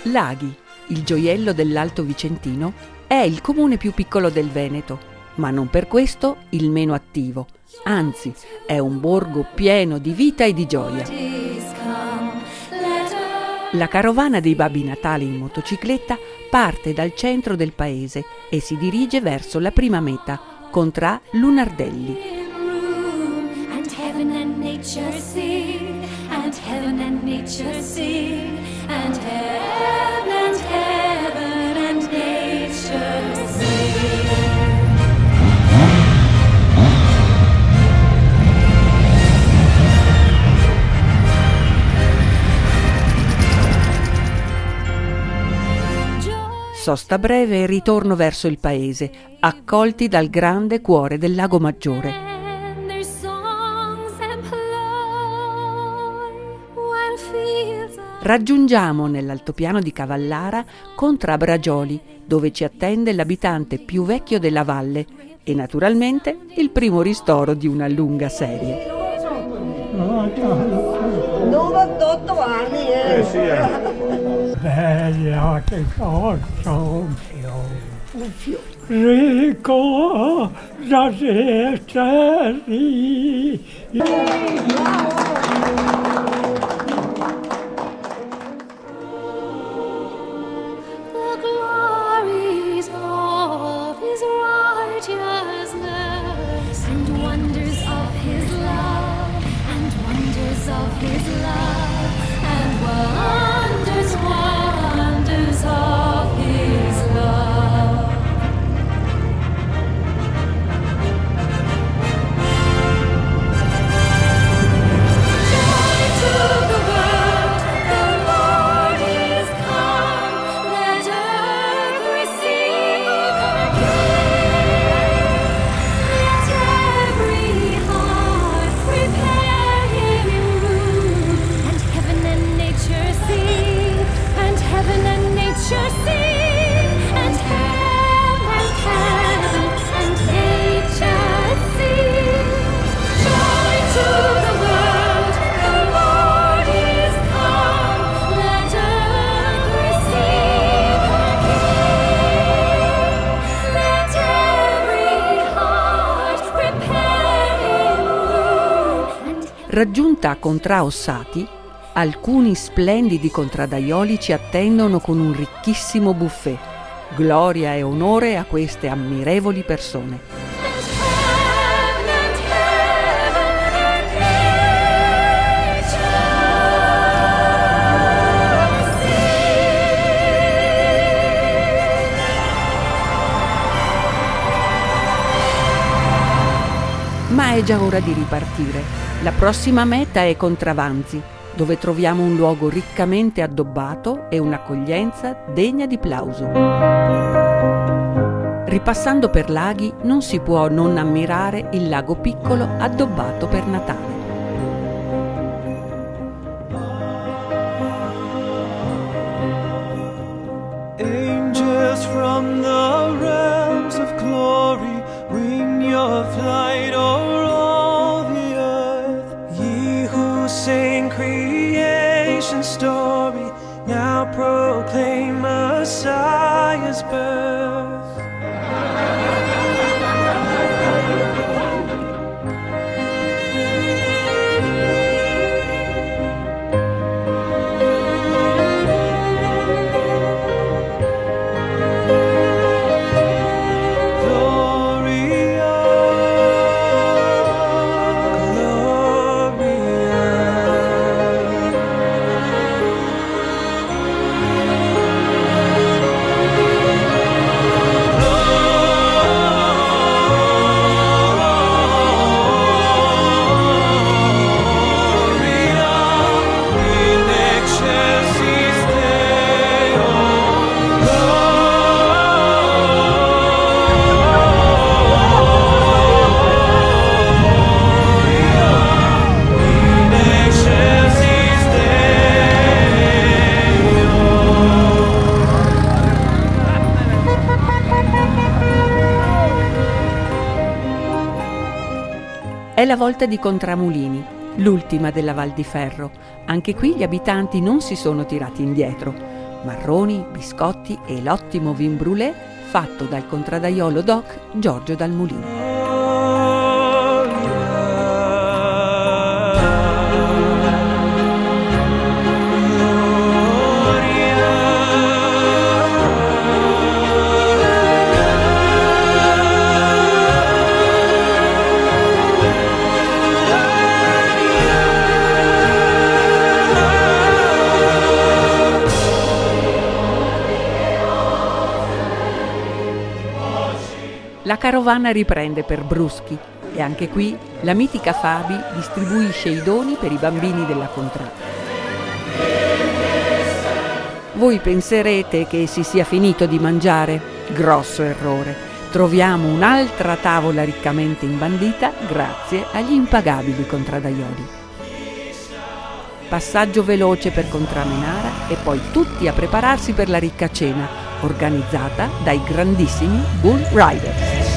Laghi, il gioiello dell'Alto Vicentino, è il comune più piccolo del Veneto, ma non per questo il meno attivo. Anzi, è un borgo pieno di vita e di gioia. La carovana dei Babbi Natali in motocicletta parte dal centro del paese e si dirige verso la prima meta, Contrà Lunardelli. Sosta breve e ritorno verso il paese, accolti dal grande cuore del Lago Maggiore. Raggiungiamo nell'altopiano di Cavallara Contrà Bragioli, dove ci attende l'abitante più vecchio della valle e naturalmente il primo ristoro di una lunga serie. 98 anni, Bella che cosa un ricco da essere. Raggiunta Contrà Ossati, alcuni splendidi contraddaioli ci attendono con un ricchissimo buffet. Gloria e onore a queste ammirevoli persone. Ma è già ora di ripartire. La prossima meta è Contravanzi, dove troviamo un luogo riccamente addobbato e un'accoglienza degna di plauso. Ripassando per laghi non si può non ammirare il lago piccolo addobbato per Natale. Angels from the realms of glory, wing your flight over all the earth. Ye who sing creation's story, now proclaim Messiah's birth. È la volta di Contramulini, l'ultima della Val di Ferro. Anche qui gli abitanti non si sono tirati indietro. marroni, biscotti e l'ottimo vin brûlé fatto dal contraddaiolo doc Giorgio Dal Mulino. La carovana riprende per Bruschi e anche qui la mitica Fabi distribuisce i doni per i bambini della Contrada. Voi penserete che si sia finito di mangiare? Grosso errore. Troviamo un'altra tavola riccamente imbandita grazie agli impagabili contraddaioli. Passaggio veloce per Contramenara e poi tutti a prepararsi per la ricca cena, organizzata dai grandissimi Bull Riders.